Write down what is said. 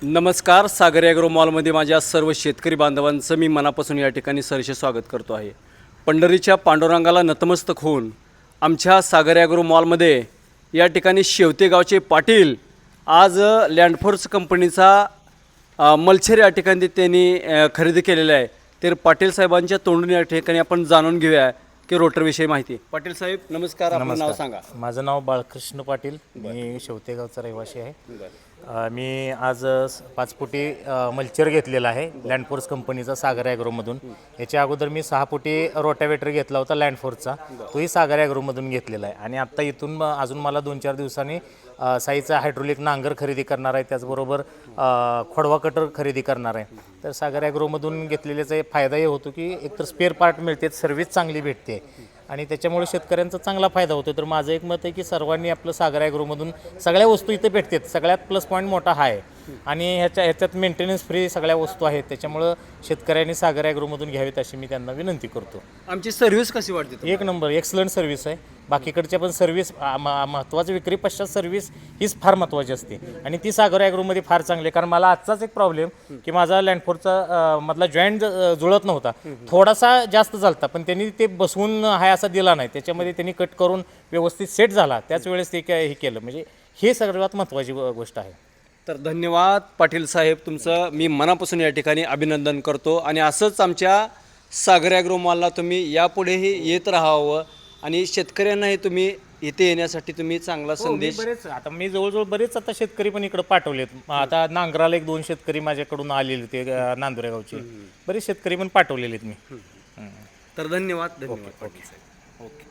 नमस्कार. सागर ॲग्रो मॉलमध्ये माझ्या सर्व शेतकरी बांधवांचं मी मनापासून या ठिकाणी सहर्ष स्वागत करतो आहे. पंढरीच्या पांडुरंगाला नतमस्तक होऊन आमच्या सागर ॲग्रो मॉलमध्ये या ठिकाणी शेवते गावचे पाटील आज लँडफोर्स कंपनीचा मल्चर या ठिकाणी त्यांनी खरेदी केलेला आहे. तर पाटील साहेबांच्या तोंडून या ठिकाणी आपण जाणून घेऊया की रोटरविषयी माहिती. पाटील साहेब नमस्कार. आपलं नाव सांगा. माझं नाव बाळकृष्ण पाटील. मी शेवतेगावचा रहिवासी आहे. मी आज 5 फुटी मल्चर घेतलेला आहे लँडफोर्स कंपनीचा सागर ॲग्रोमधून. याच्या अगोदर मी 6 फुटी रोटावेटर घेतला होता लँडफोर्सचा, तोही सागर ॲग्रोमधून घेतलेला आहे. आणि आत्ता इथून अजून मला 2-4 दिवसांनी साईचा हायड्रोलिक नांगर खरेदी करणार आहे, त्याचबरोबर खोडवा कटर खरेदी करणार आहे. तर सागर ॲग्रोमधून घेतलेल्याचा फायदा हे होतो की एकतर स्पेअर पार्ट मिळते, सर्व्हिस चांगली भेटते आणि त्याच्यामुळे शेतकऱ्यांचा चांगला फायदा होतो. तर माझं एक मत आहे की सर्वांनी आपलं सागर ॲग्रोमधून सगळ्या वस्तू इथे भेटतात. सगळ्यात प्लस पॉईंट मोठा हा आहे आणि ह्याच्यात मेंटेनन्स फ्री सगळ्या वस्तू आहेत. त्याच्यामुळं शेतकऱ्यांनी सागर ॲग्रोमधून घ्यावीत अशी मी त्यांना विनंती करतो. आमची सर्व्हिस कशी वाटते? एक नंबर, एक्सलंट सर्व्हिस आहे. बाकीकडच्या पण सर्व्हिस महत्त्वाचं, विक्री पश्चात सर्व्हिस हीच फार महत्त्वाची असते आणि ती सागर ॲग्रोमध्ये फार चांगली आहे. कारण मला आजचाच एक प्रॉब्लेम की माझा लँडफोर्सचा मधला जॉईंट जुळत नव्हता, थोडासा जास्त चालता, पण त्यांनी ते बसवून हाय असा दिला नाही. त्याच्यामध्ये त्यांनी कट करून व्यवस्थित सेट झाला, त्याच वेळेस ते हे केलं. म्हणजे हे सर्वात महत्त्वाची गोष्ट आहे. तर धन्यवाद पाटील साहेब, तुमचं मी मनापासून या ठिकाणी अभिनंदन करतो. आणि असंच आमच्या सागर ॲग्रो मॉलला तुम्ही यापुढेही येत राहावं आणि शेतकऱ्यांनाही तुम्ही इथे येण्यासाठी तुम्ही चांगला संदेश. मी जवळजवळ बरेच आता शेतकरी पण इकडे पाठवलेत. आता नांगराला 1-2 शेतकरी माझ्याकडून आलेले, ते नांदुऱ्या गावचे बरेच शेतकरी पण पाठवलेले आहेत मी. तर धन्यवाद. ओके.